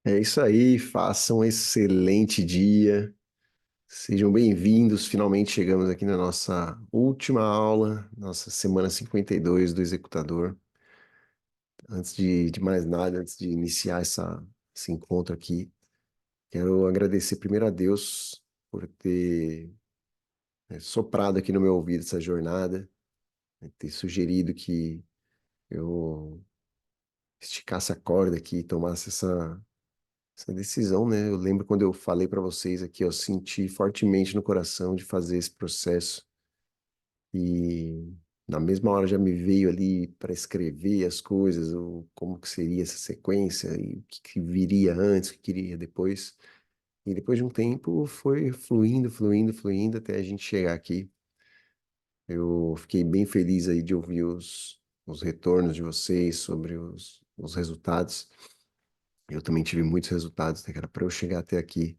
É isso aí, façam um excelente dia. Sejam bem-vindos. Finalmente chegamos aqui na nossa última aula, nossa semana 52 do Executador. Antes de mais nada, antes de iniciar esse encontro aqui, quero agradecer primeiro a Deus por ter soprado aqui no meu ouvido essa jornada, ter sugerido que eu esticasse a corda aqui e tomasse essa decisão, né? Eu lembro quando eu falei para vocês aqui, eu senti fortemente no coração de fazer esse processo e na mesma hora já me veio ali para escrever as coisas, como que seria essa sequência e o que viria antes, o que queria depois. E depois de um tempo foi fluindo, fluindo, fluindo até a gente chegar aqui. Eu fiquei bem feliz aí de ouvir os retornos de vocês sobre os resultados. Eu também tive muitos resultados, né, cara? Para eu chegar até aqui.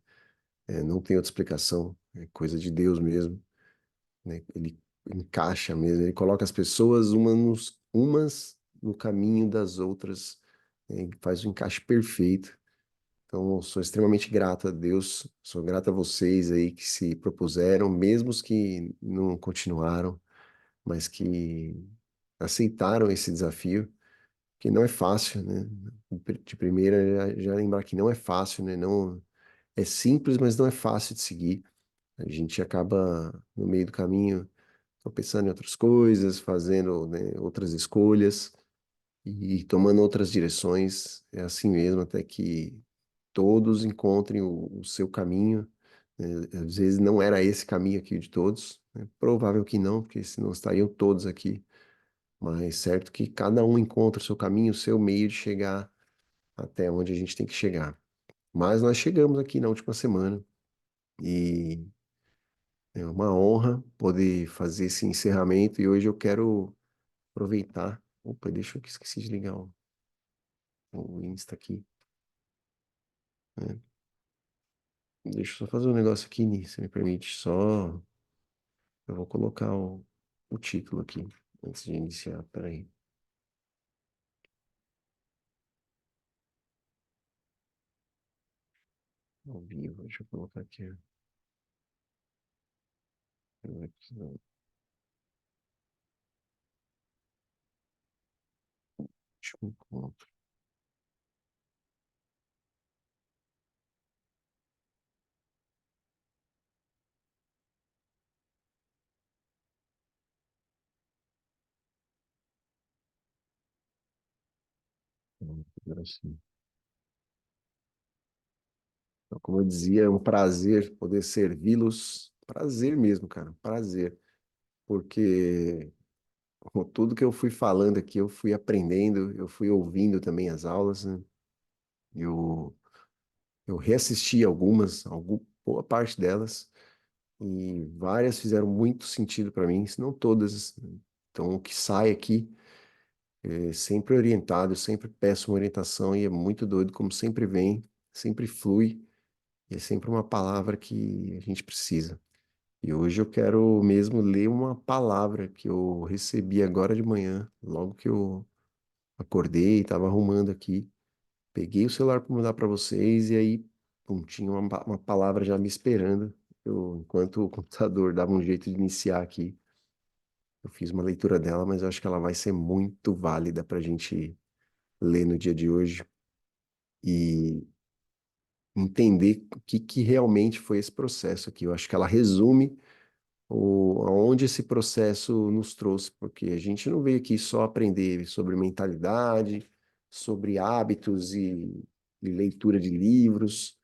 Não tem outra explicação, é coisa de Deus mesmo, né? Ele encaixa mesmo, ele coloca as pessoas umas no caminho das outras, né? E faz o encaixe perfeito. Então, eu sou extremamente grato a Deus, sou grato a vocês aí que se propuseram, mesmo os que não continuaram, mas que aceitaram esse desafio, que não é fácil, né? De primeira, já lembrar que não é fácil, né? Não, é simples, mas não é fácil de seguir. A gente acaba, no meio do caminho, pensando em outras coisas, fazendo, né, outras escolhas e tomando outras direções. É assim mesmo, até que todos encontrem o seu caminho. Né? Às vezes não era esse caminho aqui de todos, né? Provável que não, porque senão estariam todos aqui. Mas certo que cada um encontra o seu caminho, o seu meio de chegar até onde a gente tem que chegar. Mas nós chegamos aqui na última semana e é uma honra poder fazer esse encerramento e hoje eu quero aproveitar. Opa, deixa eu que esqueci de ligar o Insta aqui, né? Deixa eu só fazer um negócio aqui, Ni, se me permite. Só eu vou colocar o título aqui antes de iniciar. Peraí. Ao vivo, deixa eu colocar aqui. Último encontro. Agora sim. Então, como eu dizia, é um prazer poder servi-los. Prazer mesmo, cara. Prazer. Porque com tudo que eu fui falando aqui, eu fui aprendendo, eu fui ouvindo também as aulas, né? Eu, eu reassisti boa parte delas, e várias fizeram muito sentido para mim, se não todas. Então, o que sai aqui é sempre orientado, eu sempre peço uma orientação e é muito doido como sempre vem, sempre flui, e é sempre uma palavra que a gente precisa. E hoje eu quero mesmo ler uma palavra que eu recebi agora de manhã, logo que eu acordei, estava arrumando aqui. Peguei o celular para mandar para vocês e aí, pum, tinha uma palavra já me esperando. Enquanto o computador dava um jeito de iniciar aqui, eu fiz uma leitura dela, mas eu acho que ela vai ser muito válida para a gente ler no dia de hoje e entender o que realmente foi esse processo aqui. Eu acho que ela resume aonde esse processo nos trouxe, porque a gente não veio aqui só aprender sobre mentalidade, sobre hábitos e leitura de livros,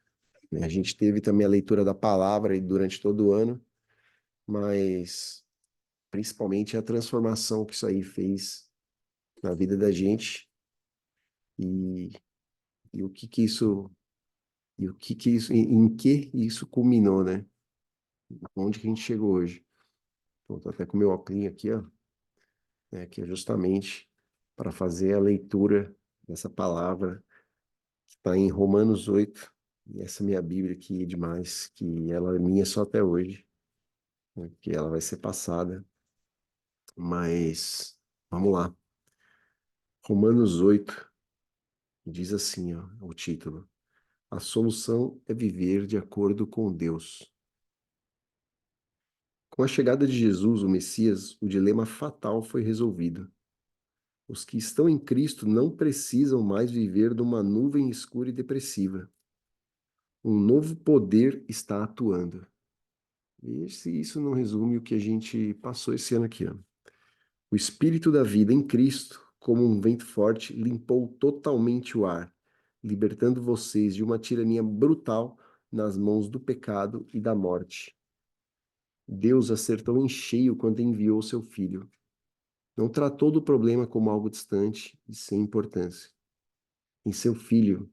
né? A gente teve também a leitura da palavra aí durante todo o ano, mas principalmente a transformação que isso aí fez na vida da gente e, e o que que isso e o que que isso em que isso culminou, né? Onde que a gente chegou hoje? Então, tô até com o meu óculos aqui, ó, né, que é justamente para fazer a leitura dessa palavra que está em Romanos 8. E essa minha Bíblia aqui é demais, que ela é minha só até hoje, né, que ela vai ser passada. Mas vamos lá. Romanos 8 diz assim, ó, o título: A solução é viver de acordo com Deus. Com a chegada de Jesus, o Messias, o dilema fatal foi resolvido. Os que estão em Cristo não precisam mais viver numa nuvem escura e depressiva. Um novo poder está atuando. E se isso não resume o que a gente passou esse ano aqui, ó. O Espírito da vida em Cristo, como um vento forte, limpou totalmente o ar, libertando vocês de uma tirania brutal nas mãos do pecado e da morte. Deus acertou em cheio quando enviou seu Filho. Não tratou do problema como algo distante e sem importância. Em seu Filho,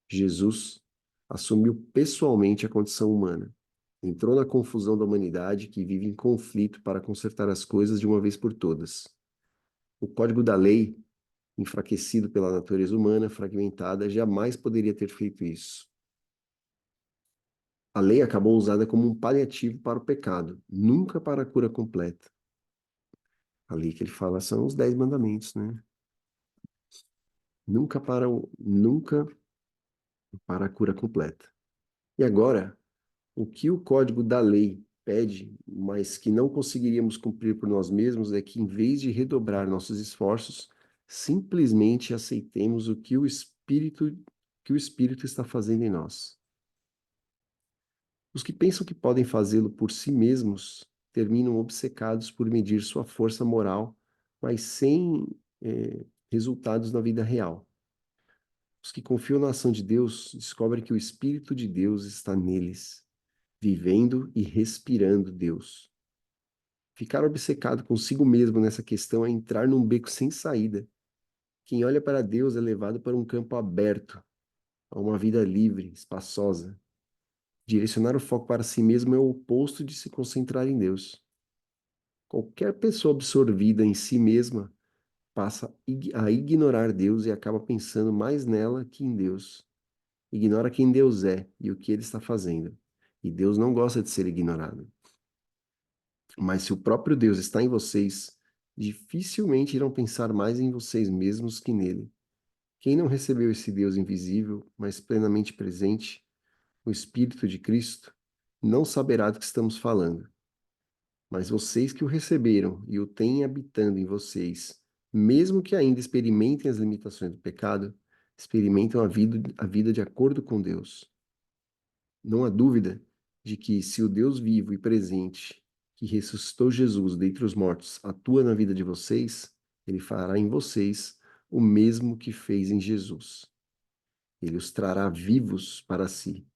Jesus, assumiu pessoalmente a condição humana. Entrou na confusão da humanidade que vive em conflito para consertar as coisas de uma vez por todas. O código da lei, enfraquecido pela natureza humana fragmentada, jamais poderia ter feito isso. A lei acabou usada como um paliativo para o pecado, nunca para a cura completa. A lei que ele fala são os 10 mandamentos, né? Nunca para a cura completa. E agora, o que o código da lei pede, mas que não conseguiríamos cumprir por nós mesmos, é que, em vez de redobrar nossos esforços, simplesmente aceitemos que o Espírito está fazendo em nós. Os que pensam que podem fazê-lo por si mesmos terminam obcecados por medir sua força moral, mas sem resultados na vida real. Os que confiam na ação de Deus descobrem que o Espírito de Deus está neles, vivendo e respirando Deus. Ficar obcecado consigo mesmo nessa questão é entrar num beco sem saída. Quem olha para Deus é levado para um campo aberto, a uma vida livre, espaçosa. Direcionar o foco para si mesmo é o oposto de se concentrar em Deus. Qualquer pessoa absorvida em si mesma passa a ignorar Deus e acaba pensando mais nela que em Deus. Ignora quem Deus é e o que ele está fazendo. E Deus não gosta de ser ignorado. Mas se o próprio Deus está em vocês, dificilmente irão pensar mais em vocês mesmos que nele. Quem não recebeu esse Deus invisível, mas plenamente presente, o Espírito de Cristo, não saberá do que estamos falando. Mas vocês que o receberam e o têm habitando em vocês, mesmo que ainda experimentem as limitações do pecado, experimentam a vida de acordo com Deus. Não há dúvida de que, se o Deus vivo e presente, que ressuscitou Jesus dentre os mortos, atua na vida de vocês, ele fará em vocês o mesmo que fez em Jesus. Ele os trará vivos para si.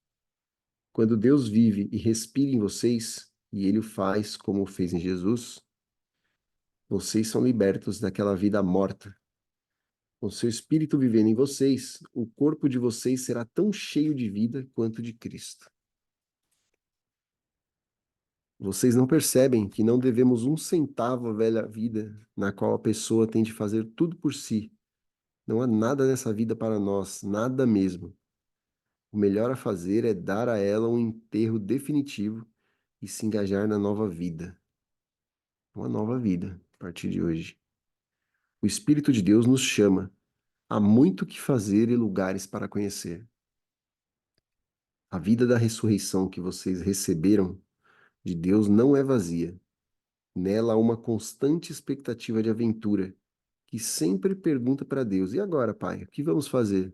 Quando Deus vive e respira em vocês, e ele o faz como fez em Jesus, vocês são libertos daquela vida morta. Com seu espírito vivendo em vocês, o corpo de vocês será tão cheio de vida quanto de Cristo. Vocês não percebem que não devemos um centavo à velha vida, na qual a pessoa tem de fazer tudo por si. Não há nada nessa vida para nós, nada mesmo. O melhor a fazer é dar a ela um enterro definitivo e se engajar na nova vida. Uma nova vida, a partir de hoje. O Espírito de Deus nos chama. Há muito que fazer e lugares para conhecer. A vida da ressurreição que vocês receberam de Deus não é vazia. Nela há uma constante expectativa de aventura, que sempre pergunta para Deus: e agora, Pai, o que vamos fazer?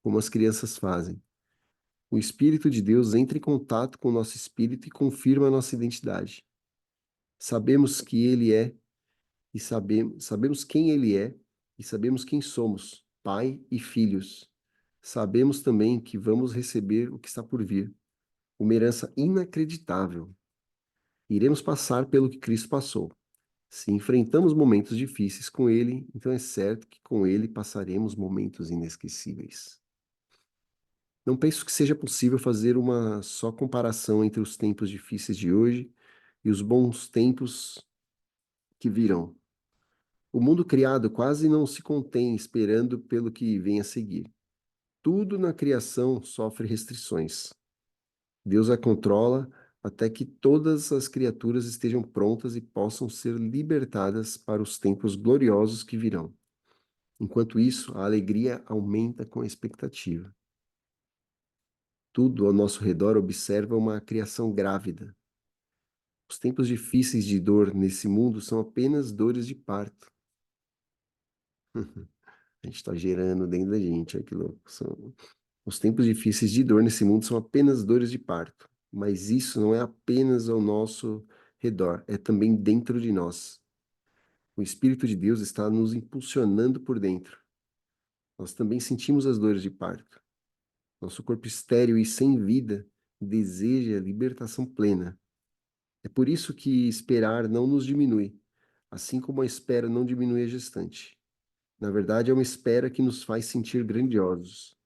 Como as crianças fazem. O Espírito de Deus entra em contato com o nosso espírito e confirma a nossa identidade. Sabemos que Ele é, e sabemos quem Ele é, e sabemos quem somos, Pai e filhos. Sabemos também que vamos receber o que está por vir, uma herança inacreditável. Iremos passar pelo que Cristo passou. Se enfrentamos momentos difíceis com Ele, então é certo que com Ele passaremos momentos inesquecíveis. Não penso que seja possível fazer uma só comparação entre os tempos difíceis de hoje e os bons tempos que virão. O mundo criado quase não se contém esperando pelo que vem a seguir. Tudo na criação sofre restrições. Deus a controla até que todas as criaturas estejam prontas e possam ser libertadas para os tempos gloriosos que virão. Enquanto isso, a alegria aumenta com a expectativa. Tudo ao nosso redor observa uma criação grávida. Os tempos difíceis de dor nesse mundo são apenas dores de parto. A gente está gerando dentro da gente, olha que louco. Os tempos difíceis de dor nesse mundo são apenas dores de parto. Mas isso não é apenas ao nosso redor, é também dentro de nós. O Espírito de Deus está nos impulsionando por dentro. Nós também sentimos as dores de parto. Nosso corpo estéril e sem vida deseja libertação plena. É por isso que esperar não nos diminui, assim como a espera não diminui a gestante. Na verdade, é uma espera que nos faz sentir grandiosos.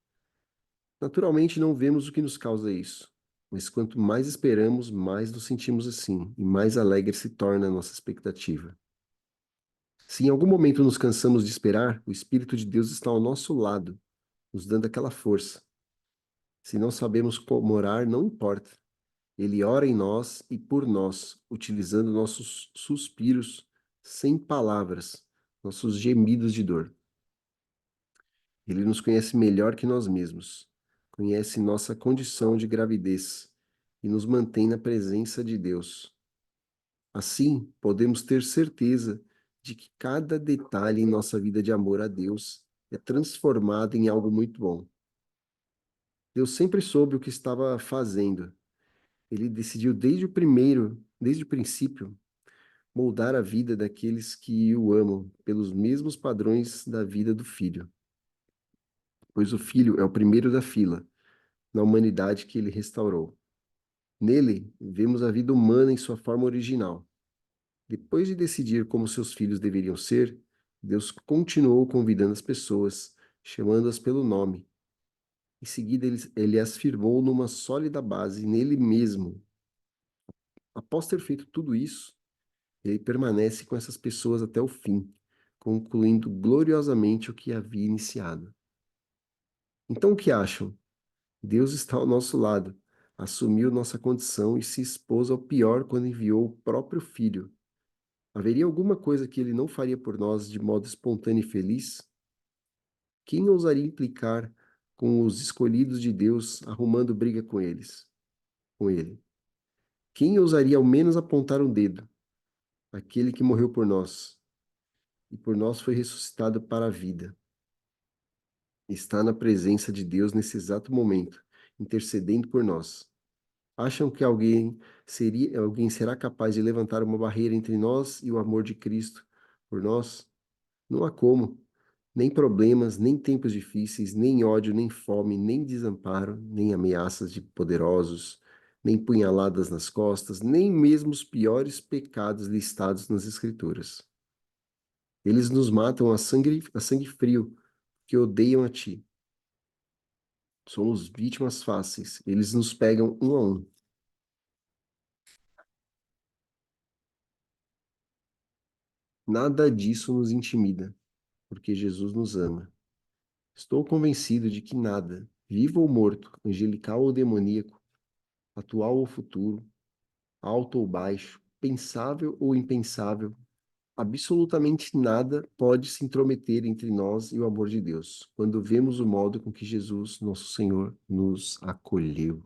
Naturalmente, não vemos o que nos causa isso, mas quanto mais esperamos, mais nos sentimos assim, e mais alegre se torna a nossa expectativa. Se em algum momento nos cansamos de esperar, o Espírito de Deus está ao nosso lado, nos dando aquela força. Se não sabemos como orar, não importa. Ele ora em nós e por nós, utilizando nossos suspiros sem palavras, nossos gemidos de dor. Ele nos conhece melhor que nós mesmos, conhece nossa condição de gravidez e nos mantém na presença de Deus. Assim, podemos ter certeza de que cada detalhe em nossa vida de amor a Deus é transformado em algo muito bom. Deus sempre soube o que estava fazendo. Ele decidiu desde o princípio, moldar a vida daqueles que o amam pelos mesmos padrões da vida do filho, pois o filho é o primeiro da fila na humanidade que ele restaurou. Nele, vemos a vida humana em sua forma original. Depois de decidir como seus filhos deveriam ser, Deus continuou convidando as pessoas, chamando-as pelo nome. Em seguida, ele as firmou numa sólida base nele mesmo. Após ter feito tudo isso, ele permanece com essas pessoas até o fim, concluindo gloriosamente o que havia iniciado. Então, o que acham? Deus está ao nosso lado, assumiu nossa condição e se expôs ao pior quando enviou o próprio Filho. Haveria alguma coisa que ele não faria por nós de modo espontâneo e feliz? Quem ousaria implicar com os escolhidos de Deus arrumando briga com eles, com ele? Quem ousaria ao menos apontar um dedo? Aquele que morreu por nós e por nós foi ressuscitado para a vida. Está na presença de Deus nesse exato momento, intercedendo por nós. Acham que alguém será capaz de levantar uma barreira entre nós e o amor de Cristo por nós? Não há como. Nem problemas, nem tempos difíceis, nem ódio, nem fome, nem desamparo, nem ameaças de poderosos, nem punhaladas nas costas, nem mesmo os piores pecados listados nas Escrituras. Eles nos matam a sangue frio, que odeiam a ti. Somos vítimas fáceis. Eles nos pegam um a um. Nada disso nos intimida, porque Jesus nos ama. Estou convencido de que nada, vivo ou morto, angelical ou demoníaco, atual ou futuro, alto ou baixo, pensável ou impensável, absolutamente nada pode se intrometer entre nós e o amor de Deus, quando vemos o modo com que Jesus, nosso Senhor, nos acolheu.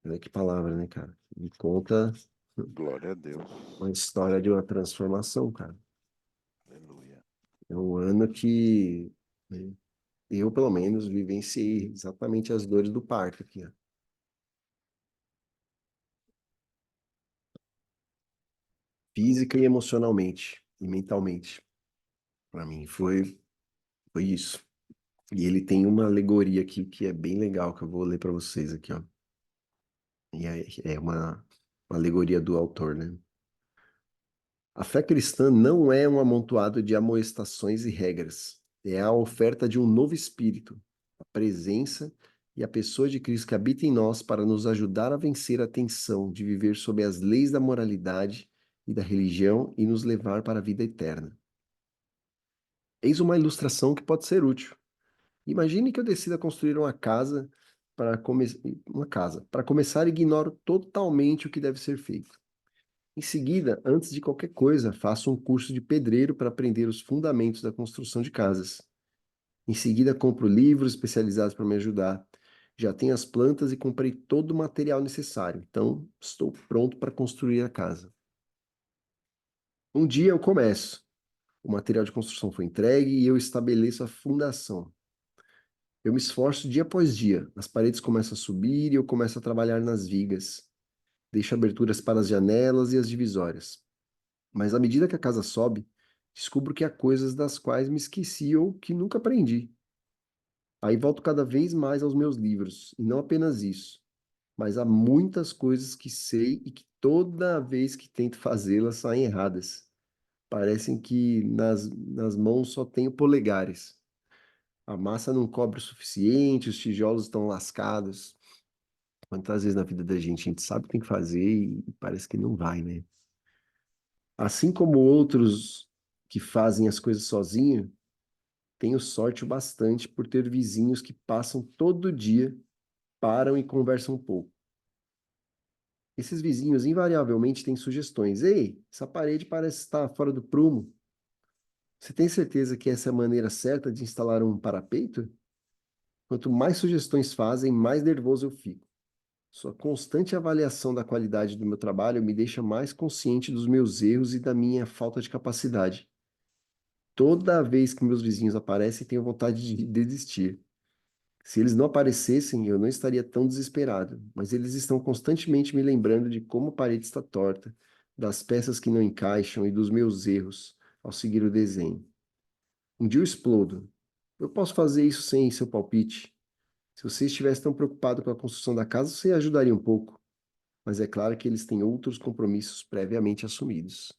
Olha que palavra, né, cara? Me conta Glória a Deus. uma história de uma transformação, cara. Aleluia. É um ano que, né, eu, pelo menos, vivenciei exatamente as dores do parto aqui, ó. Física e emocionalmente e mentalmente. Para mim foi isso. E ele tem uma alegoria aqui que é bem legal, que eu vou ler para vocês aqui, ó. E é uma alegoria do autor, né? A fé cristã não é um amontoado de amoestações e regras. É a oferta de um novo espírito, a presença e a pessoa de Cristo que habita em nós para nos ajudar a vencer a tensão de viver sob as leis da moralidade e da religião e nos levar para a vida eterna. Eis uma ilustração que pode ser útil. Imagine que eu decida construir uma casa. Para começar, ignoro totalmente o que deve ser feito. Em seguida, antes de qualquer coisa, faço um curso de pedreiro para aprender os fundamentos da construção de casas. Em seguida, compro livros especializados para me ajudar. Já tenho as plantas e comprei todo o material necessário, então estou pronto para construir a casa. Um dia eu começo. O material de construção foi entregue e eu estabeleço a fundação. Eu me esforço dia após dia. As paredes começam a subir e eu começo a trabalhar nas vigas. Deixo aberturas para as janelas e as divisórias. Mas à medida que a casa sobe, descubro que há coisas das quais me esqueci ou que nunca aprendi. Aí volto cada vez mais aos meus livros, e não apenas isso, mas há muitas coisas que sei e que toda vez que tento fazê-las saem erradas. Parecem que nas mãos só tenho polegares. A massa não cobre o suficiente, os tijolos estão lascados. Quantas vezes na vida da gente a gente sabe o que tem que fazer e parece que não vai, né? Assim como outros que fazem as coisas sozinho, tenho sorte o bastante por ter vizinhos que passam todo dia, param e conversam um pouco. Esses vizinhos invariavelmente têm sugestões. Ei, essa parede parece estar fora do prumo. Você tem certeza que essa é a maneira certa de instalar um parapeito? Quanto mais sugestões fazem, mais nervoso eu fico. Sua constante avaliação da qualidade do meu trabalho me deixa mais consciente dos meus erros e da minha falta de capacidade. Toda vez que meus vizinhos aparecem, tenho vontade de desistir. Se eles não aparecessem, eu não estaria tão desesperado, mas eles estão constantemente me lembrando de como a parede está torta, das peças que não encaixam e dos meus erros ao seguir o desenho. Um dia eu explodo. Eu posso fazer isso sem seu palpite. Se você estivesse tão preocupado com a construção da casa, você ajudaria um pouco. Mas é claro que eles têm outros compromissos previamente assumidos.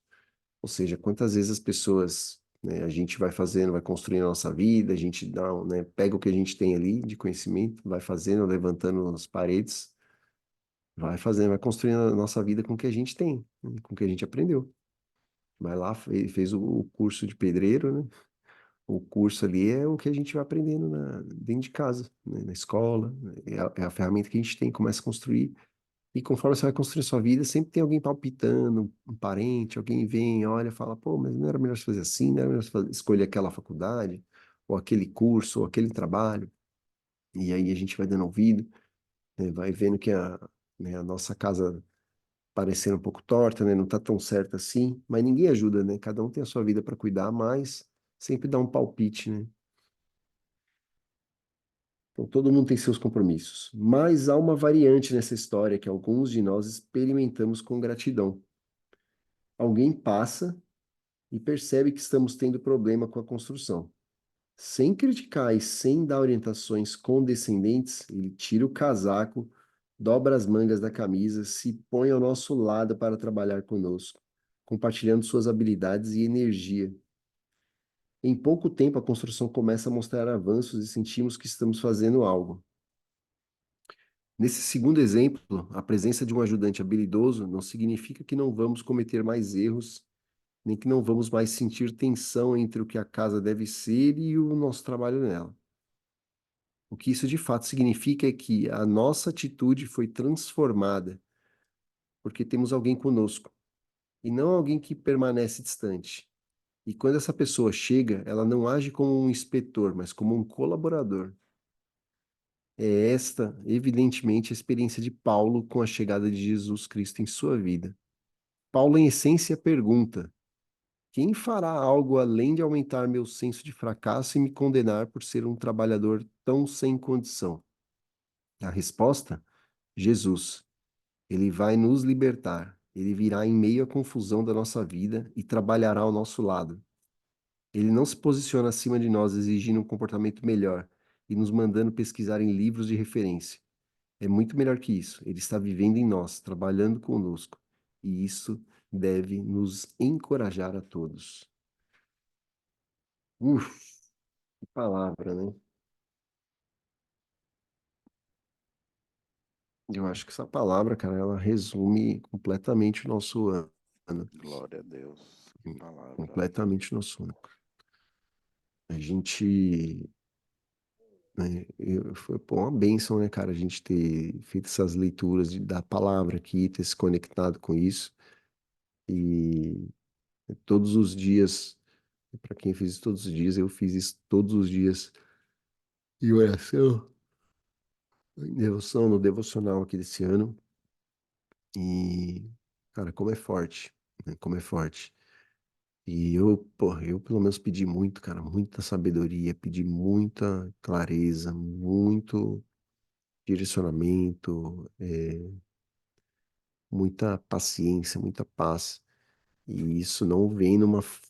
Ou seja, quantas vezes as pessoas, né, a gente vai fazendo, vai construindo a nossa vida, a gente dá, né, pega o que a gente tem ali de conhecimento, vai fazendo, levantando as paredes, vai fazendo, vai construindo a nossa vida com o que a gente tem, né, com o que a gente aprendeu. Vai lá, fez o curso de pedreiro, né? O curso ali é o que a gente vai aprendendo dentro de casa, né, na escola, né, é a ferramenta que a gente tem, começa a construir. E conforme você vai construir sua vida, sempre tem alguém palpitando, um parente, alguém vem, olha, fala, pô, mas não era melhor você fazer assim, não era melhor você escolher aquela faculdade, ou aquele curso, ou aquele trabalho. E aí a gente vai dando ouvido, né, vai vendo que né, a nossa casa parecendo um pouco torta, né, não tá tão certa assim, mas ninguém ajuda, né? Cada um tem a sua vida para cuidar, mas sempre dá um palpite, né? Então todo mundo tem seus compromissos. Mas há uma variante nessa história que alguns de nós experimentamos com gratidão. Alguém passa e percebe que estamos tendo problema com a construção. Sem criticar e sem dar orientações condescendentes, ele tira o casaco, dobra as mangas da camisa, se põe ao nosso lado para trabalhar conosco, compartilhando suas habilidades e energia. Em pouco tempo, a construção começa a mostrar avanços e sentimos que estamos fazendo algo. Nesse segundo exemplo, a presença de um ajudante habilidoso não significa que não vamos cometer mais erros nem que não vamos mais sentir tensão entre o que a casa deve ser e o nosso trabalho nela. O que isso de fato significa é que a nossa atitude foi transformada porque temos alguém conosco e não alguém que permanece distante. E quando essa pessoa chega, ela não age como um inspetor, mas como um colaborador. É esta, evidentemente, a experiência de Paulo com a chegada de Jesus Cristo em sua vida. Paulo, em essência, pergunta: quem fará algo além de aumentar meu senso de fracasso e me condenar por ser um trabalhador tão sem condição? A resposta? Jesus. Ele vai nos libertar. Ele virá em meio à confusão da nossa vida e trabalhará ao nosso lado. Ele não se posiciona acima de nós exigindo um comportamento melhor e nos mandando pesquisar em livros de referência. É muito melhor que isso. Ele está vivendo em nós, trabalhando conosco. E isso deve nos encorajar a todos. Uf, que palavra, né? Eu acho que essa palavra, cara, ela resume completamente o nosso ano. Glória a Deus. Que palavra. Completamente o nosso ano. A gente, né, foi pô, uma bênção, né, cara, a gente ter feito essas leituras da palavra aqui, ter se conectado com isso. E todos os dias, para quem fez isso todos os dias, eu fiz isso todos os dias em oração. em devoção, no devocional aqui desse ano. E, cara, como é forte, né? Como é forte. E eu pelo menos pedi muito, cara, muita sabedoria, pedi muita clareza, muito direcionamento, muita paciência, muita paz. E isso não vem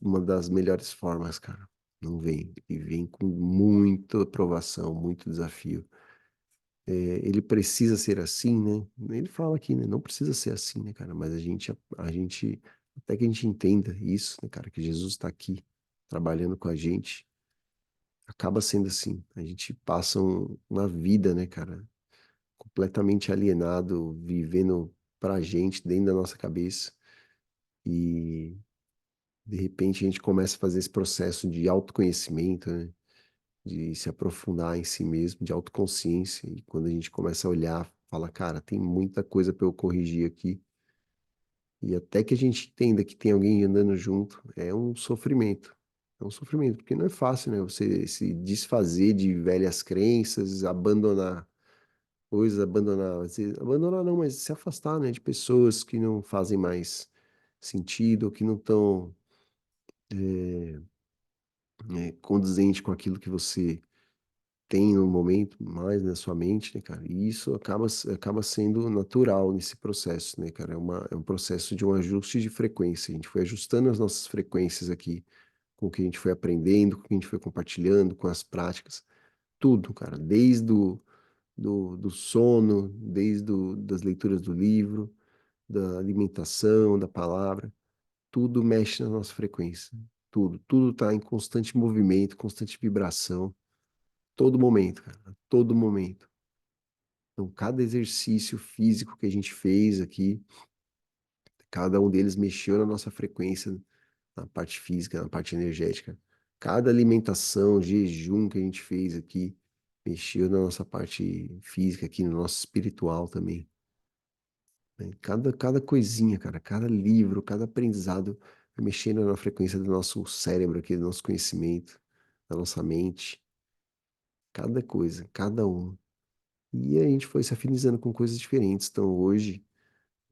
uma das melhores formas, cara. Não vem. E vem com muita provação, muito desafio. Ele precisa ser assim, né? Ele fala aqui, né? Não precisa ser assim, né, cara? Mas até que a gente entenda isso, né, cara? Que Jesus está aqui trabalhando com a gente, acaba sendo assim. A gente passa uma vida, né, cara? Completamente alienado, vivendo pra gente, dentro da nossa cabeça. E de repente a gente começa a fazer esse processo de autoconhecimento, né? De se aprofundar em si mesmo, de autoconsciência. E quando a gente começa a olhar, fala, cara, tem muita coisa para eu corrigir aqui. E até que a gente entenda que tem alguém andando junto, é um sofrimento. É um sofrimento, porque não é fácil, né? Você se desfazer de velhas crenças, abandonar coisas, abandonar não, mas se afastar, né, de pessoas que não fazem mais sentido, ou que não estão condizente com aquilo que você tem no momento mais na sua mente, né, cara? E isso acaba sendo natural nesse processo, né, cara? É um processo de um ajuste de frequência. A gente foi ajustando as nossas frequências aqui com o que a gente foi aprendendo, com o que a gente foi compartilhando, com as práticas. Tudo, cara, desde do sono, das leituras do livro, da alimentação, da palavra, tudo mexe na nossa frequência. Tudo está em constante movimento, constante vibração, todo momento, cara, a todo momento. Então, cada exercício físico que a gente fez aqui, cada um deles mexeu na nossa frequência, na parte física, na parte energética. Cada alimentação, jejum que a gente fez aqui, mexeu na nossa parte física aqui, no nosso espiritual também, né? Cada coisinha, cara, cada livro, cada aprendizado vai mexendo na frequência do nosso cérebro aqui, do nosso conhecimento, da nossa mente. Cada coisa, cada um. E a gente foi se afinizando com coisas diferentes. Então, hoje,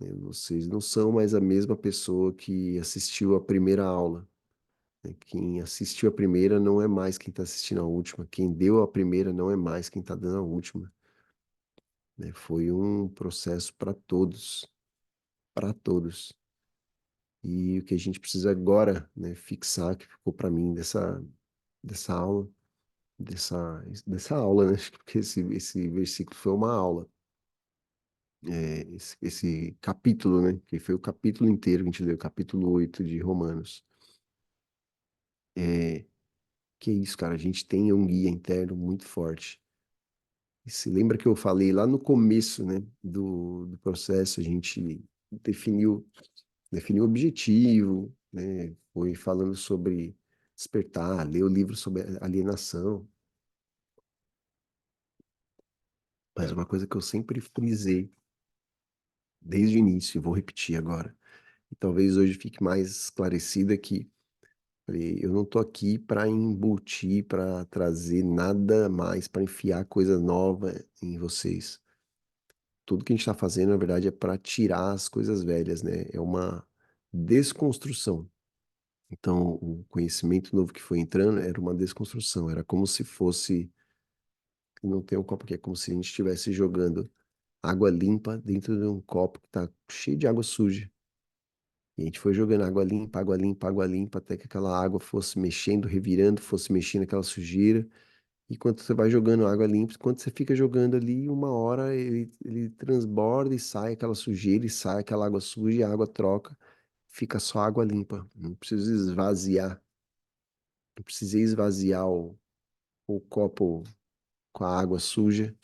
né, vocês não são mais a mesma pessoa que assistiu a primeira aula, né? Quem assistiu a primeira não é mais quem está assistindo a última. Quem deu a primeira não é mais quem está dando a última, né? Foi um processo para todos, para todos. E o que a gente precisa agora, né, fixar, que ficou para mim dessa aula, dessa aula, né? Porque esse versículo foi uma aula. Esse capítulo, né? Que foi o capítulo inteiro que a gente leu, capítulo 8 de Romanos. É, que é isso, cara, a gente tem um guia interno muito forte. E se lembra que eu falei lá no começo, né, do processo, a gente definiu, definiu o objetivo, né? Foi falando sobre despertar, ler o livro sobre alienação. Mas uma coisa que eu sempre frisei desde o início, e vou repetir agora, e talvez hoje fique mais esclarecida que falei, eu não tô aqui para embutir, para trazer nada mais, para enfiar coisa nova em vocês. Tudo que a gente está fazendo, na verdade, é para tirar as coisas velhas, né? É uma desconstrução. Então, o conhecimento novo que foi entrando era uma desconstrução. Era como se fosse, não tem um copo aqui, é como se a gente estivesse jogando água limpa dentro de um copo que está cheio de água suja. E a gente foi jogando água limpa, água limpa, água limpa, até que aquela água fosse mexendo, revirando, fosse mexendo aquela sujeira. E quando você vai jogando água limpa, quando você fica jogando ali, uma hora ele transborda e sai aquela sujeira, e sai aquela água suja, e a água troca, fica só água limpa. Não precisa esvaziar, não precisei esvaziar o copo com a água suja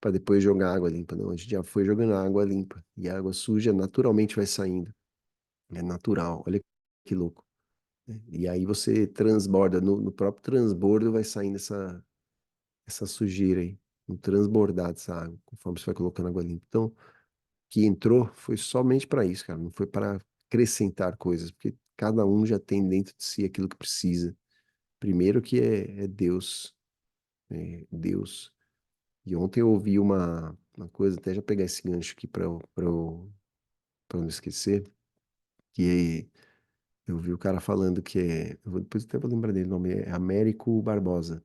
para depois jogar água limpa. Não, a gente já foi jogando água limpa. E a água suja naturalmente vai saindo. É natural, olha que louco, né? E aí você transborda, no próprio transbordo vai saindo essa sujeira aí, um transbordar dessa água, conforme você vai colocando água limpa. Então, o que entrou foi somente para isso, cara, não foi para acrescentar coisas, porque cada um já tem dentro de si aquilo que precisa. Primeiro que é Deus, Deus. E ontem eu ouvi uma coisa, até já pegar esse gancho aqui para não esquecer, que eu vi o cara falando que depois até vou lembrar dele, o nome é Américo Barbosa,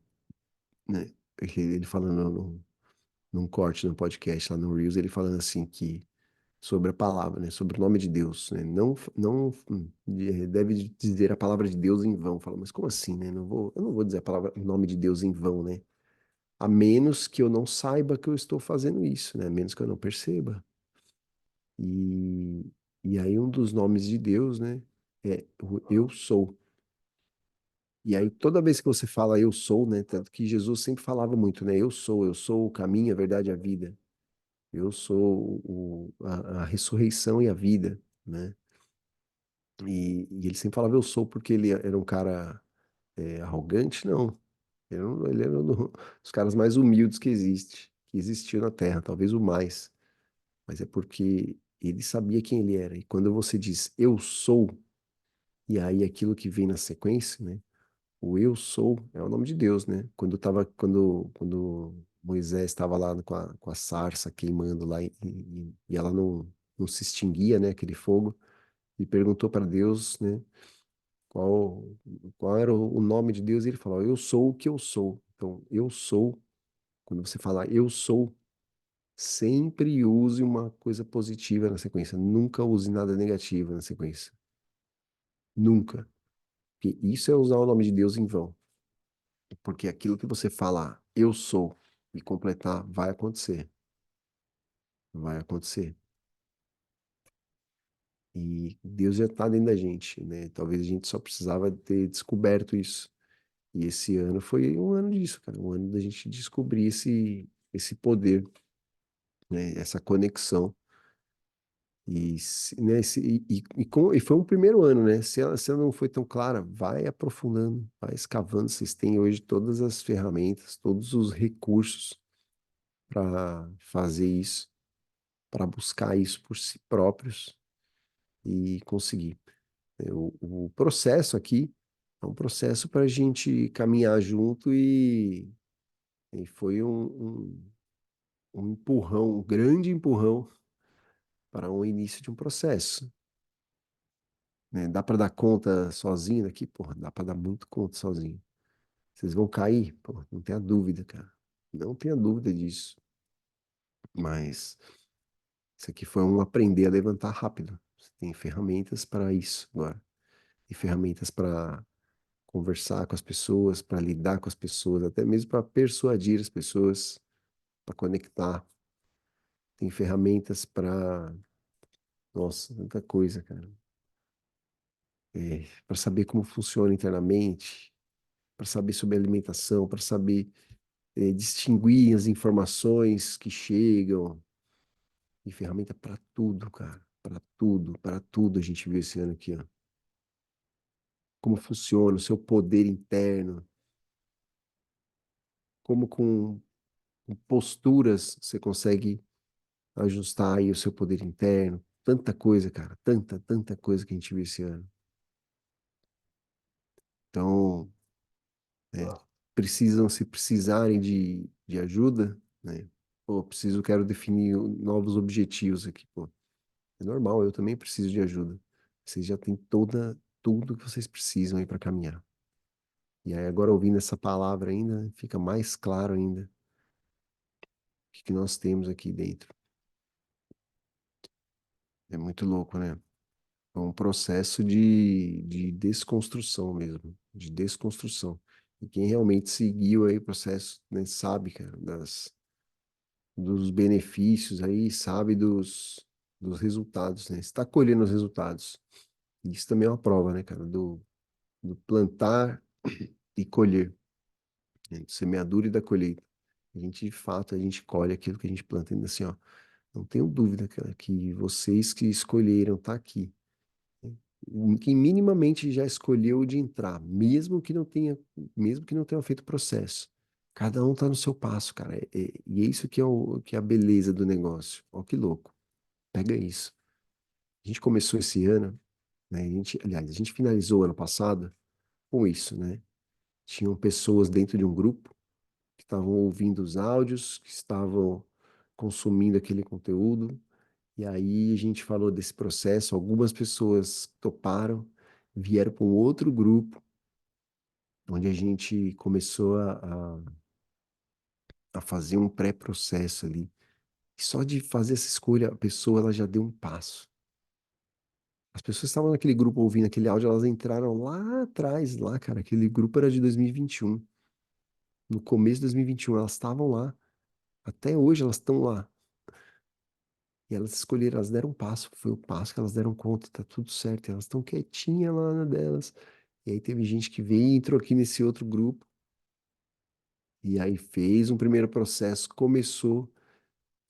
né? Ele falando num corte no podcast lá no Reels, ele falando assim que sobre a palavra, né? Sobre o nome de Deus, né? Não deve dizer a palavra de Deus em vão. Fala, mas como assim, né? Eu não vou dizer a palavra, o nome de Deus em vão, né? A menos que eu não saiba que eu estou fazendo isso, né? A menos que eu não perceba. E, e aí um dos nomes de Deus, né? É o eu sou. E aí toda vez que você fala eu sou, né? Tanto que Jesus sempre falava muito, né? Eu sou o caminho, a verdade e a vida. Eu sou a ressurreição e a vida, né? E ele sempre falava eu sou porque ele era um cara arrogante, não. Ele era um dos caras mais humildes que existiu na Terra, talvez o mais. Mas é porque ele sabia quem ele era. E quando você diz eu sou, e aí aquilo que vem na sequência, né? O eu sou é o nome de Deus, né? Quando Moisés estava lá com a sarça queimando lá e ela não se extinguia, né? Aquele fogo, e perguntou para Deus, né? Qual, qual era o nome de Deus? E ele falou: eu sou o que eu sou. Então, eu sou, quando você falar eu sou, sempre use uma coisa positiva na sequência. Nunca use nada negativo na sequência. Nunca. Porque isso é usar o nome de Deus em vão. Porque aquilo que você falar, eu sou, e completar, vai acontecer. Vai acontecer. E Deus já está dentro da gente, né? Talvez a gente só precisava ter descoberto isso. E esse ano foi um ano disso, cara. Um ano da gente descobrir esse poder, né? Essa conexão. Né? E foi um primeiro ano, né? Se ela não foi tão clara, vai aprofundando, vai escavando. Vocês têm hoje todas as ferramentas, todos os recursos para fazer isso, para buscar isso por si próprios e conseguir. O processo aqui é um processo para a gente caminhar junto e foi um empurrão, um grande empurrão para o início de um processo. Né? Dá para dar conta sozinho daqui? Porra, dá para dar muito conta sozinho. Vocês vão cair? Pô, não tenha dúvida, cara. Não tenha dúvida disso. Mas isso aqui foi um aprender a levantar rápido. Você tem ferramentas para isso agora. E ferramentas para conversar com as pessoas, para lidar com as pessoas, até mesmo para persuadir as pessoas, para conectar. Tem ferramentas para, nossa, tanta coisa, cara. Para saber como funciona internamente, para saber sobre alimentação, para saber distinguir as informações que chegam. Tem ferramenta para tudo, cara. Para tudo a gente viu esse ano aqui, ó. Como funciona o seu poder interno, como com posturas você consegue ajustar aí o seu poder interno. Tanta coisa, cara. Tanta coisa que a gente viu esse ano. Então, né, se precisarem de ajuda, né? Pô, quero definir novos objetivos aqui, pô. É normal, eu também preciso de ajuda. Vocês já têm tudo que vocês precisam aí para caminhar. E aí, agora ouvindo essa palavra ainda, fica mais claro ainda o que nós temos aqui dentro. É muito louco, né? É um processo de desconstrução mesmo, de desconstrução. E quem realmente seguiu aí o processo, né, sabe, cara, dos benefícios aí, sabe dos resultados, né? Está colhendo os resultados. Isso também é uma prova, né, cara, do plantar e colher, né? Do semeadura e da colheita. A gente, de fato, a gente colhe aquilo que a gente planta. Ainda assim, ó, não tenho dúvida, cara, que vocês que escolheram estar aqui, quem minimamente já escolheu de entrar, mesmo que não tenha feito o processo. Cada um tá no seu passo, cara. E é isso que é a beleza do negócio. Ó, que louco. Pega isso. A gente começou esse ano, né? Aliás, a gente finalizou o ano passado com isso, né? Tinham pessoas dentro de um grupo que estavam ouvindo os áudios, que estavam consumindo aquele conteúdo. E aí a gente falou desse processo, algumas pessoas toparam, vieram para um outro grupo, onde a gente começou a fazer um pré-processo ali. E só de fazer essa escolha, a pessoa ela já deu um passo. As pessoas que estavam naquele grupo ouvindo aquele áudio, elas entraram lá atrás, lá, cara. Aquele grupo era de 2021. No começo de 2021, elas estavam lá. Até hoje elas estão lá. E elas escolheram, elas deram um passo. Foi o passo que elas deram conta, tá tudo certo. E elas estão quietinhas lá na delas. E aí teve gente que veio e entrou aqui nesse outro grupo. E aí fez um primeiro processo, começou.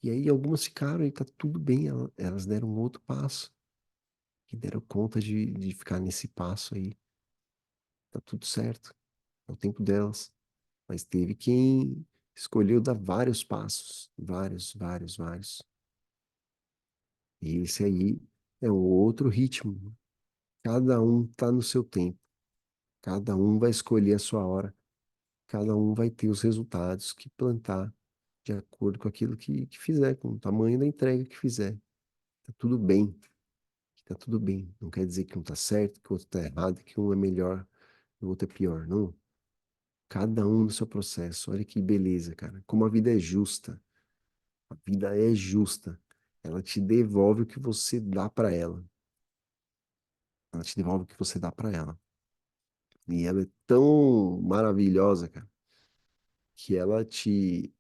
E aí algumas ficaram e tá tudo bem. Elas deram um outro passo. E deram conta de ficar nesse passo aí. Tá tudo certo. É o tempo delas. Mas teve quem escolheu dar vários passos. Vários, vários, vários. E esse aí é um outro ritmo. Cada um tá no seu tempo. Cada um vai escolher a sua hora. Cada um vai ter os resultados que plantar de acordo com aquilo que fizer, com o tamanho da entrega que fizer. Tá tudo bem. Tá tudo bem. Não quer dizer que um tá certo, que o outro tá errado, que um é melhor e o outro é pior. Não. Cada um no seu processo. Olha que beleza, cara. Como a vida é justa. A vida é justa. Ela te devolve o que você dá para ela. Ela te devolve o que você dá para ela. E ela é tão maravilhosa, cara, que ela te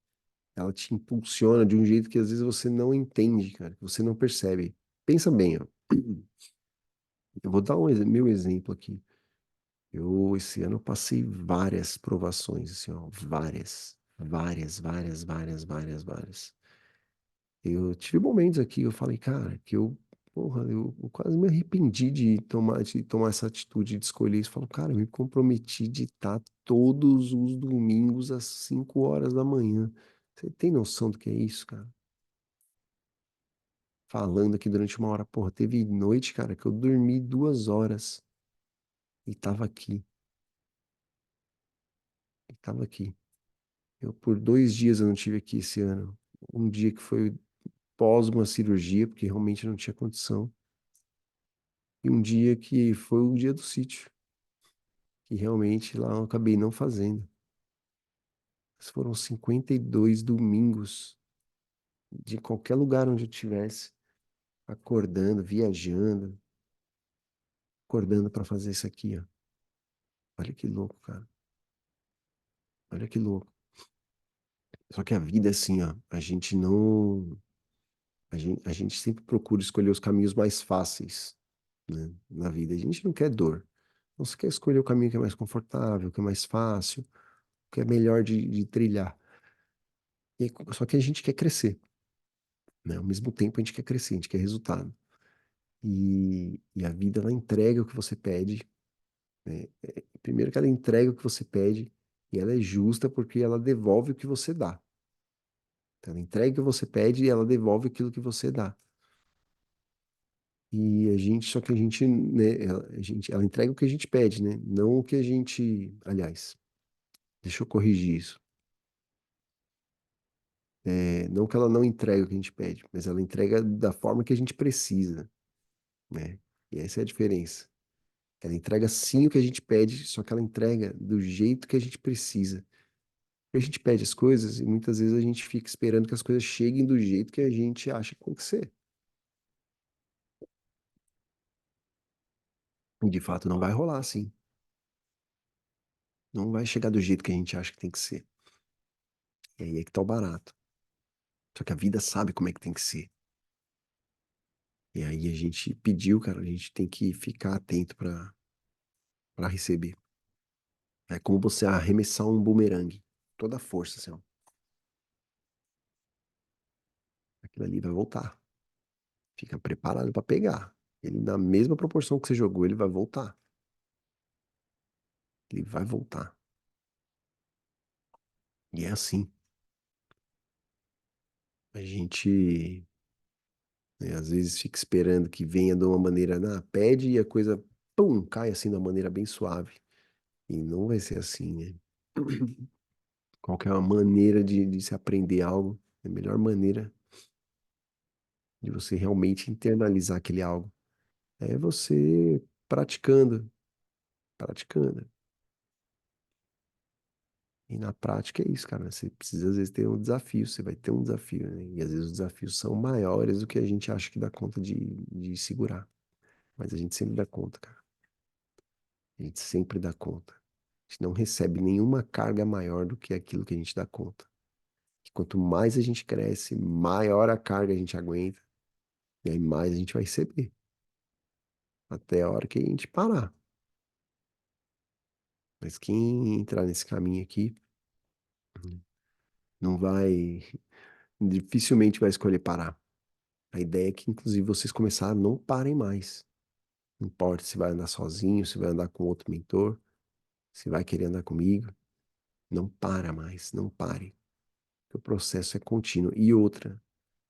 impulsiona de um jeito que às vezes você não entende, cara, que você não percebe. Pensa bem, ó. Eu vou dar meu exemplo aqui. Esse ano, eu passei várias provações, assim, ó, várias, várias, várias, várias, várias, várias. Eu tive momentos aqui, eu falei, cara, porra, eu quase me arrependi de tomar essa atitude de escolher isso. Eu falo, cara, eu me comprometi de estar todos os domingos às 5 horas da manhã. Você tem noção do que é isso, cara? Falando aqui durante uma hora, porra, teve noite, cara, que eu dormi 2 horas e tava aqui, e tava aqui. Por 2 dias eu não tive aqui esse ano. Um dia que foi pós uma cirurgia, porque realmente não tinha condição. E um dia que foi o dia do sítio, que realmente lá eu acabei não fazendo. Mas foram 52 domingos de qualquer lugar onde eu estivesse, acordando, viajando, acordando para fazer isso aqui, ó. Olha que louco, cara. Olha que louco. Só que a vida é assim, ó, a gente não, a gente sempre procura escolher os caminhos mais fáceis, né, na vida. A gente não quer dor. Então, você quer escolher o caminho que é mais confortável, que é mais fácil, que é melhor de trilhar. Só que a gente quer crescer, né? Ao mesmo tempo a gente quer crescer, a gente quer resultado. E a vida, ela entrega o que você pede, né? Primeiro que ela entrega o que você pede, e ela é justa porque ela devolve o que você dá. Então, ela entrega o que você pede e ela devolve aquilo que você dá. Só que a gente, né, ela entrega o que a gente pede, né? Não o que a gente, aliás, deixa eu corrigir isso. Não que ela não entrega o que a gente pede, mas ela entrega da forma que a gente precisa, né? E essa é a diferença. Ela entrega sim o que a gente pede, só que ela entrega do jeito que a gente precisa. A gente pede as coisas e muitas vezes a gente fica esperando que as coisas cheguem do jeito que a gente acha que tem que ser. E de fato não vai rolar assim. Não vai chegar do jeito que a gente acha que tem que ser. E aí é que tá o barato. Só que a vida sabe como é que tem que ser. E aí a gente pediu, cara, a gente tem que ficar atento para receber. É como você arremessar um bumerangue. Toda a força, assim, ó. Aquilo ali vai voltar. Fica preparado para pegar. Ele, na mesma proporção que você jogou, ele vai voltar. Ele vai voltar. E é assim. A gente, né, às vezes fica esperando que venha de uma maneira, pede e a coisa, pum, cai assim de uma maneira bem suave. E não vai ser assim, né? Qual que é a maneira de se aprender algo? A melhor maneira de você realmente internalizar aquele algo é você praticando, praticando. E na prática é isso, cara. Você precisa, às vezes, ter um desafio. Você vai ter um desafio, né? E às vezes os desafios são maiores do que a gente acha que dá conta de segurar. Mas a gente sempre dá conta, cara. A gente sempre dá conta. A gente não recebe nenhuma carga maior do que aquilo que a gente dá conta. E quanto mais a gente cresce, maior a carga a gente aguenta. E aí mais a gente vai receber. Até a hora que a gente parar. Mas quem entrar nesse caminho aqui, não vai, dificilmente vai escolher parar. A ideia é que, inclusive, vocês começarem a não parem mais. Não importa se vai andar sozinho, se vai andar com outro mentor, se vai querer andar comigo. Não para mais, não pare. O processo é contínuo. E outra,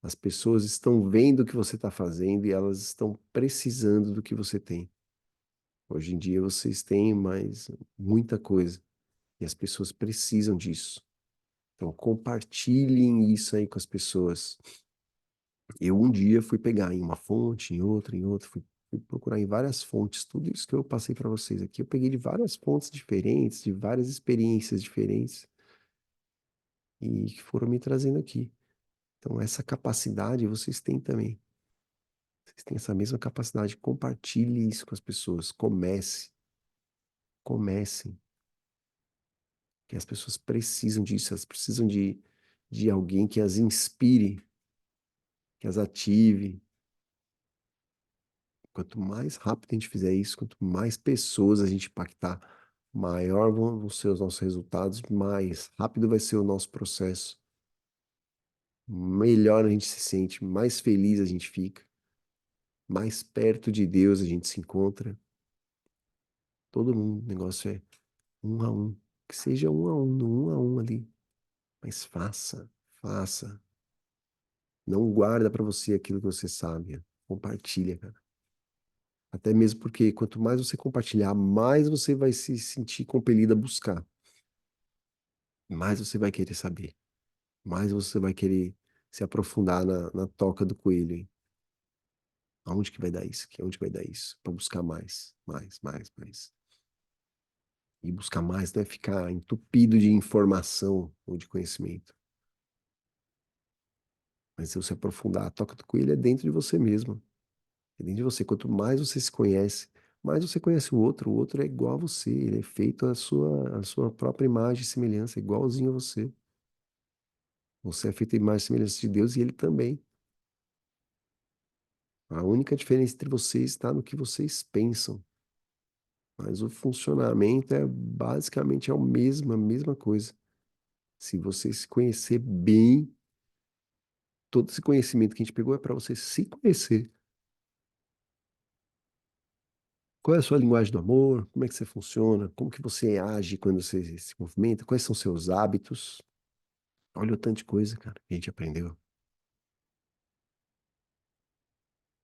as pessoas estão vendo o que você está fazendo e elas estão precisando do que você tem. Hoje em dia vocês têm mais muita coisa e as pessoas precisam disso. Então compartilhem isso aí com as pessoas. Eu um dia fui pegar em uma fonte, em outra, fui procurar em várias fontes, tudo isso que eu passei para vocês aqui, eu peguei de várias fontes diferentes, de várias experiências diferentes e que foram me trazendo aqui. Então essa capacidade vocês têm também. Vocês têm essa mesma capacidade, compartilhe isso com as pessoas, comecem, que as pessoas precisam disso, elas precisam de alguém que as inspire, que as ative. Quanto mais rápido a gente fizer isso, quanto mais pessoas a gente impactar, maior vão ser os nossos resultados, mais rápido vai ser o nosso processo, melhor a gente se sente, mais feliz a gente fica, mais perto de Deus a gente se encontra. Todo mundo, o negócio é um a um, que seja um a um ali, mas faça, faça. Não guarda para você aquilo que você sabe, compartilha, cara. Até mesmo porque quanto mais você compartilhar, mais você vai se sentir compelido a buscar. Mais você vai querer saber. Mais você vai querer se aprofundar na toca do coelho, hein? Aonde que vai dar isso? Aonde vai dar isso? Para buscar mais, mais, mais, mais. E buscar mais não é ficar entupido de informação ou de conhecimento. Mas se você aprofundar, a toca do coelho é dentro de você mesmo. É dentro de você. Quanto mais você se conhece, mais você conhece o outro. O outro é igual a você. Ele é feito à sua própria imagem e semelhança, igualzinho a você. Você é feito à imagem e semelhança de Deus e ele também. A única diferença entre vocês está no que vocês pensam. Mas o funcionamento é basicamente a mesma coisa. Se você se conhecer bem, todo esse conhecimento que a gente pegou é para você se conhecer. Qual é a sua linguagem do amor? Como é que você funciona? Como que você age quando você se movimenta? Quais são seus hábitos? Olha o tanto de coisa, cara, que a gente aprendeu.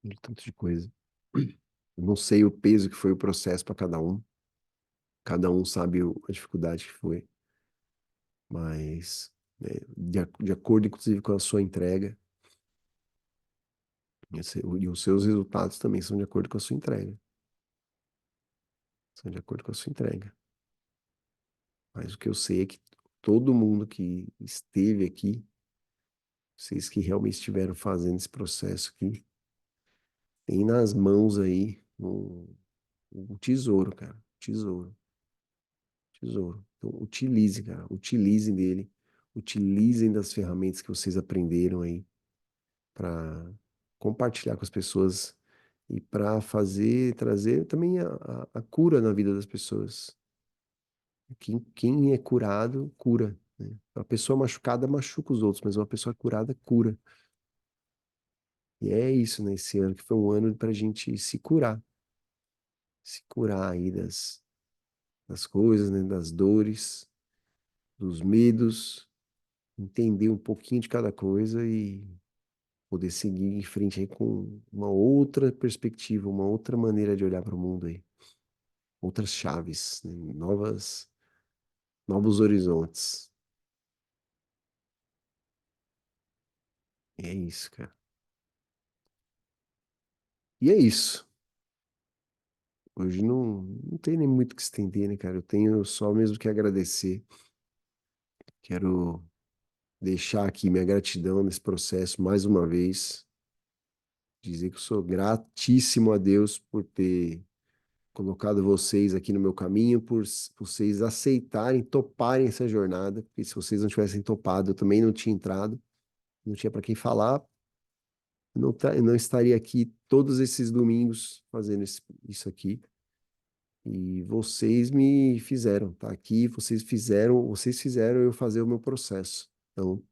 Olha o tanto de coisa. Eu não sei o peso que foi o processo para cada um. Cada um sabe a dificuldade que foi. Mas, né, de acordo, inclusive, com a sua entrega, e os seus resultados também são de acordo com a sua entrega. São de acordo com a sua entrega. Mas o que eu sei é que todo mundo que esteve aqui, vocês que realmente estiveram fazendo esse processo aqui, tem nas mãos aí um tesouro, cara. Tesouro. Tesouro. Então, utilize, cara. Utilizem dele. Utilizem das ferramentas que vocês aprenderam aí para compartilhar com as pessoas e para trazer também a cura na vida das pessoas. Quem é curado, cura, né? A pessoa machucada machuca os outros, mas uma pessoa curada cura. E é isso, né? Esse ano que foi um ano para a gente se curar aí das coisas, né? Das dores, dos medos, entender um pouquinho de cada coisa e poder seguir em frente aí com uma outra perspectiva, uma outra maneira de olhar para o mundo aí, outras chaves, né? Novos horizontes. É isso, cara. E é isso. Hoje não tem nem muito o que estender, né, cara? Eu tenho só mesmo que agradecer. Quero deixar aqui minha gratidão nesse processo mais uma vez. Dizer que eu sou gratíssimo a Deus por ter colocado vocês aqui no meu caminho, por vocês aceitarem, toparem essa jornada, porque se vocês não tivessem topado, eu também não tinha entrado, não tinha para quem falar, eu não estaria aqui todos esses domingos fazendo isso aqui. E vocês me fizeram, tá aqui, vocês fizeram eu fazer o meu processo. Então,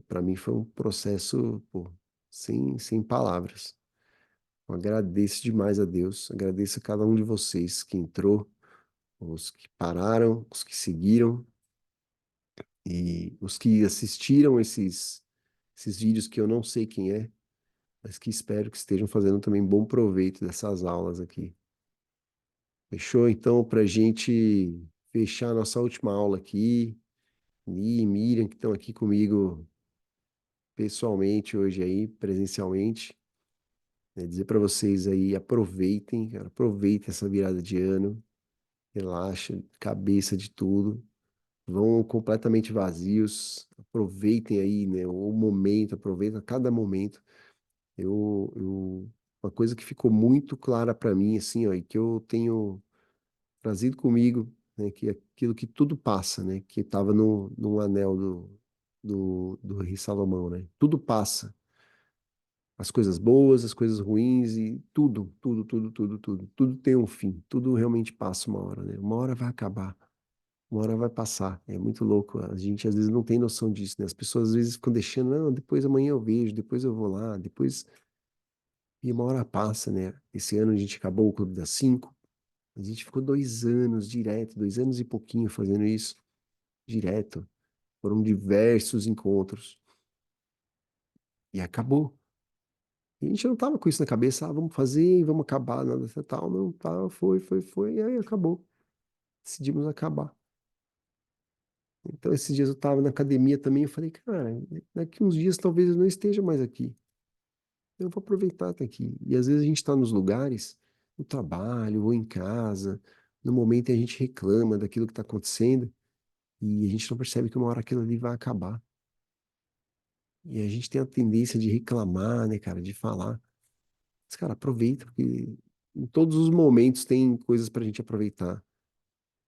para mim foi um processo, pô, sem palavras. Eu agradeço demais a Deus, agradeço a cada um de vocês que entrou, os que pararam, os que seguiram e os que assistiram esses vídeos que eu não sei quem é, mas que espero que estejam fazendo também bom proveito dessas aulas aqui. Fechou? Então, para a gente fechar a nossa última aula aqui, Ni e Miriam, que estão aqui comigo pessoalmente hoje aí, presencialmente, dizer para vocês aí, aproveitem, cara, aproveitem essa virada de ano, relaxa, cabeça de tudo, vão completamente vazios, aproveitem aí, né, o momento, aproveitem cada momento. Uma coisa que ficou muito clara para mim, assim, ó, e que eu tenho trazido comigo, né, que é aquilo que tudo passa, né, que estava no anel do rei Salomão, né, tudo passa, as coisas boas, as coisas ruins e tudo tem um fim, tudo realmente passa uma hora, né, uma hora vai acabar. Uma hora vai passar. É muito louco. A gente às vezes não tem noção disso, né? As pessoas às vezes ficam deixando, não, depois amanhã eu vejo, depois eu vou lá, depois. E uma hora passa, né? Esse ano a gente acabou o Clube das Cinco. A gente ficou 2 anos direto, 2 anos e pouquinho fazendo isso, direto. Foram diversos encontros. E acabou. E a gente não tava com isso na cabeça, vamos fazer, vamos acabar, nada tal. Não, tá, foi, e aí acabou. Decidimos acabar. Então, esses dias eu tava na academia também, eu falei, cara, daqui uns dias talvez eu não esteja mais aqui. Eu vou aproveitar estar aqui. E às vezes a gente está nos lugares, no trabalho ou em casa, no momento em que a gente reclama daquilo que está acontecendo e a gente não percebe que uma hora aquilo ali vai acabar. E a gente tem a tendência de reclamar, né, cara, de falar. Mas, cara, aproveita, porque em todos os momentos tem coisas para a gente aproveitar.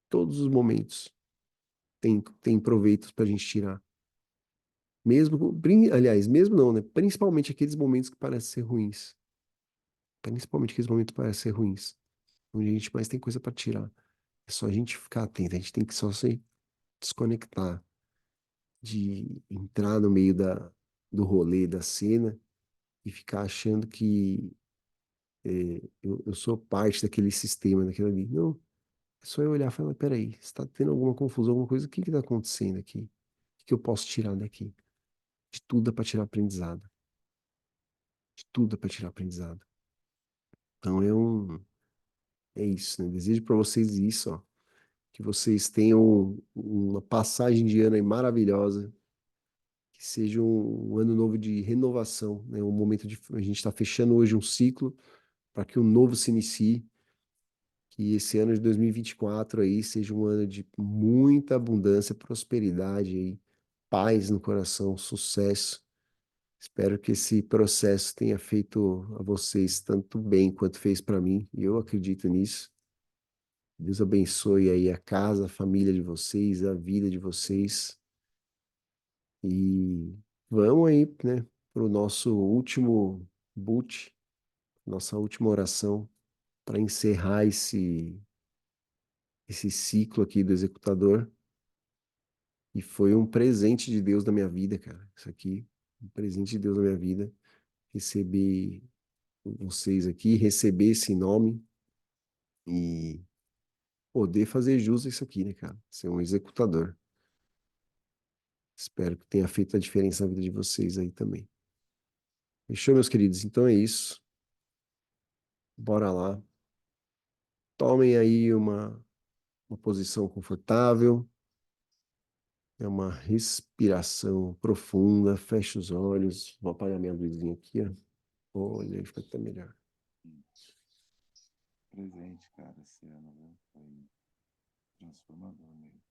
Todos os momentos tem proveitos para a gente tirar. Aliás, mesmo não, né? Principalmente aqueles momentos que parecem ser ruins. Principalmente aqueles momentos que parecem ser ruins. Onde a gente mais tem coisa para tirar. É só a gente ficar atento. A gente tem que só se desconectar de entrar no meio do rolê, da cena e ficar achando que eu sou parte daquele sistema, daquilo ali. Não, é só eu olhar e falar, peraí, está tendo alguma confusão, alguma coisa, o que está acontecendo aqui? O que eu posso tirar daqui? De tudo é para tirar aprendizado. De tudo é para tirar aprendizado. Então é isso, né? Desejo para vocês isso, ó, que vocês tenham uma passagem de ano aí maravilhosa, que seja um ano novo de renovação, né? Um momento de a gente está fechando hoje um ciclo para que um novo se inicie, que esse ano de 2024 aí seja um ano de muita abundância, prosperidade aí, paz no coração, sucesso. Espero que esse processo tenha feito a vocês tanto bem quanto fez para mim, e eu acredito nisso. Deus abençoe aí a casa, a família de vocês, a vida de vocês. E vamos aí, né, para o nosso último boot, nossa última oração, para encerrar esse ciclo aqui do executador. E foi um presente de Deus na minha vida, cara. Isso aqui, um presente de Deus na minha vida. Receber vocês aqui, receber esse nome e poder fazer jus a isso aqui, né, cara? Ser um executador. Espero que tenha feito a diferença na vida de vocês aí também. Fechou, meus queridos? Então é isso. Bora lá. Tomem aí uma posição confortável. É uma respiração profunda. Fecha os olhos. Vou apagar minha luzinha aqui, ó. Olha, aí fica até melhor. Presente, cara, esse ano, né? Foi transformador mesmo.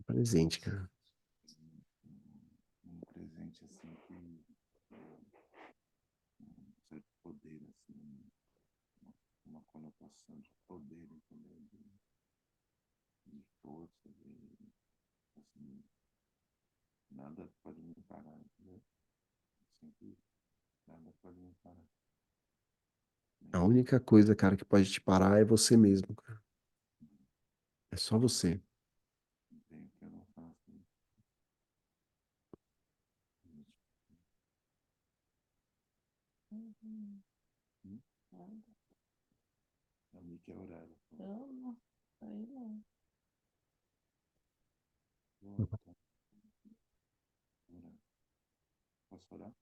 Presente, cara. Um presente assim que um certo poder, assim, uma conotação de poder, entendeu? De força, de assim, nada pode me parar, entendeu? Sempre nada pode me parar. A Nem única coisa, cara, que pode te parar é você mesmo, cara. É só você. não tem o que eu não faço. Uhum. Ali que é horário. Não, aí não. Volta. Orar. Posso orar?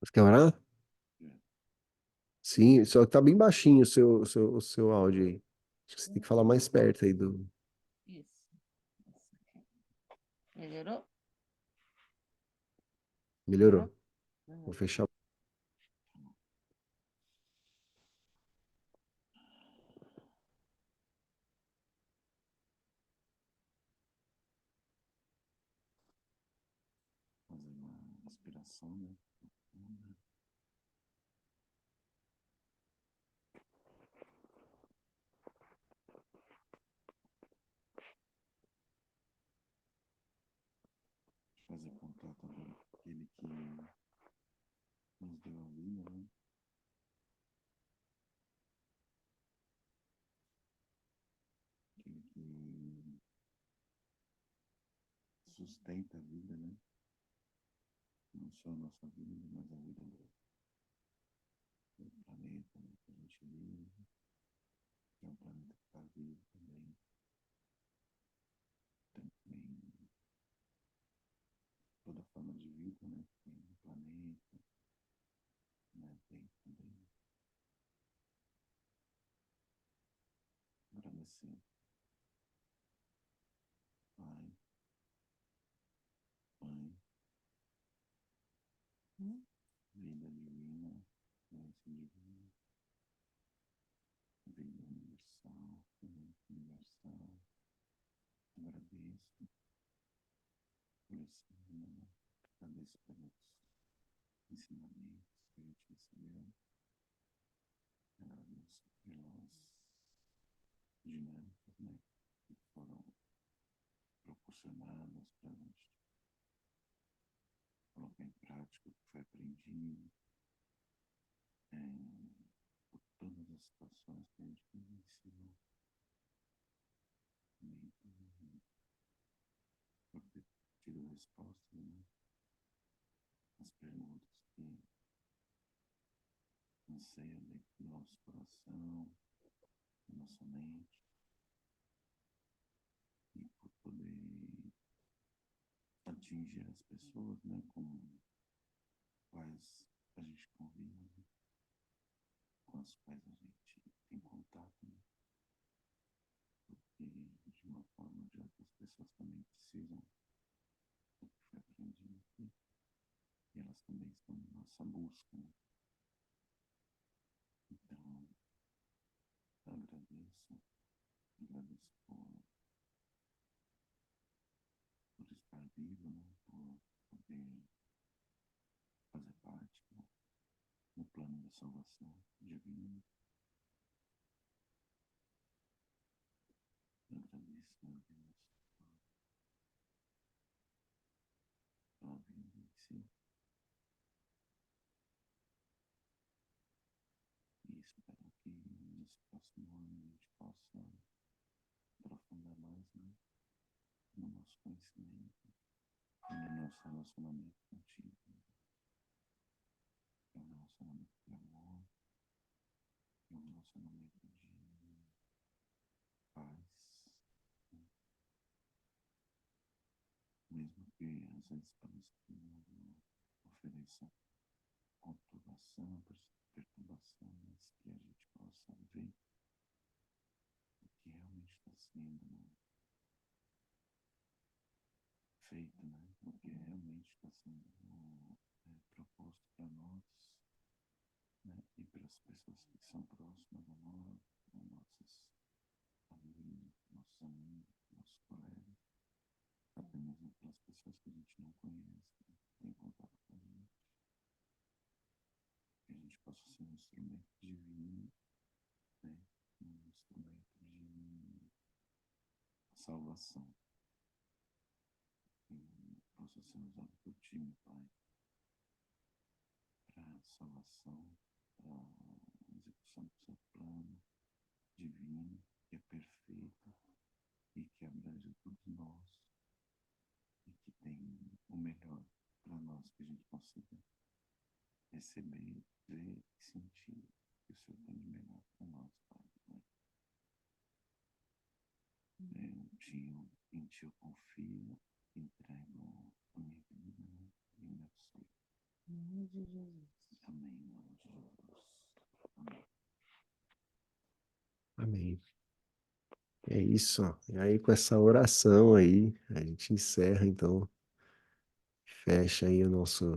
Você quer orar? É. Sim, só que tá bem baixinho o seu áudio aí. Acho que você tem que falar mais perto aí do. Isso. Melhorou? Melhorou. Melhorou? Vou fechar. Fazer uma respiração, né? Profunda. Fazer contato agora com aquele que nos deu a vida, né? Aquele que sustenta a vida, né? Não só a nossa vida, mas a vida do planeta, né? Que a gente vive, que é um planeta que está vivo também. Também toda forma de vida, né? Tem no planeta, né? Tem também agradecer, Pai, Mãe, vida divina, bênção divina, vida universal, corrente universal. Agradeço por esse ano, agradeço pelos ensinamentos que a gente recebeu, agradeço pelas dinâmicas, né, que foram proporcionadas para a gente colocar em prática o que foi aprendido, por todas as situações que a gente vivenciou, também por ter tido respostas, né, às perguntas que anseiam dentro do nosso coração, da nossa mente, e por poder atingir as pessoas, né, com quais a gente convive, com as quais a gente tem contato, né, porque de uma forma ou de outra as pessoas também precisam do que foi aprendido aqui, e elas também estão em nossa busca, né? Então, agradeço, agradeço por estar vivo, né, por poder fazer parte, né, do plano da salvação divina. Agradeço, meu Deus, pela vida em si. E espero que nesse próximo ano a gente possa aprofundar mais, né, no nosso conhecimento e no nosso relacionamento contigo, né, que é um relacionamento de amor, que é um relacionamento de paz, né, mesmo que às vezes pareça que o mundo ofereça conturbação, perturbação, mas que a gente possa ver o que realmente está sendo, né? feito, né? O que realmente está sendo proposto para nós, né? E para as pessoas que são próximas a nós, nossas famílias, nossos amigos, nossos colegas, até mesmo para as pessoas que a gente não conhece, né? Tem contato com a gente, que a gente possa ser um instrumento divino, né? Um instrumento de salvação, que possa ser usado por ti, meu Pai, para salvação, para execução do seu plano divino, que é perfeito e que abrange todos nós e que tem o melhor para nós, que a gente consiga receber, ver e sentir que o Senhor tem de melhor para nós, Pai. Né? Em ti eu confio, entrego a minha vida, né? E o meu ser. Em nome de Jesus. Amém, em nome de Jesus. Amém. Amém. É isso, ó. E aí, com essa oração aí, a gente encerra, então, fecha aí o nosso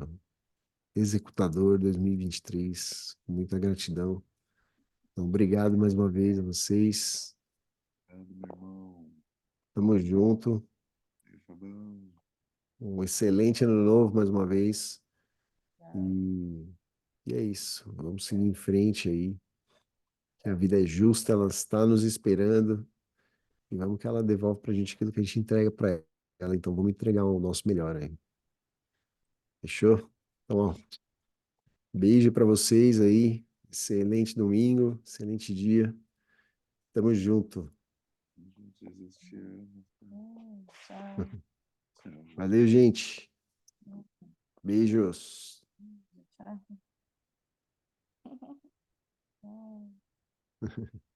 Executador 2023, com muita gratidão. Então, obrigado mais uma vez a vocês. Obrigado, meu irmão. Tamo junto. E Fabão. Um excelente ano novo mais uma vez. E, e é isso. Vamos seguir em frente aí. Que a vida é justa, ela está nos esperando. E vamos que ela devolve pra gente aquilo que a gente entrega pra ela. Então vamos entregar o nosso melhor aí. Fechou? Então, ó, beijo pra vocês aí. Excelente domingo, excelente dia. Tamo junto. Jesus te ama. Tchau. Tchau. Valeu, gente. Beijos. Tchau. Tchau.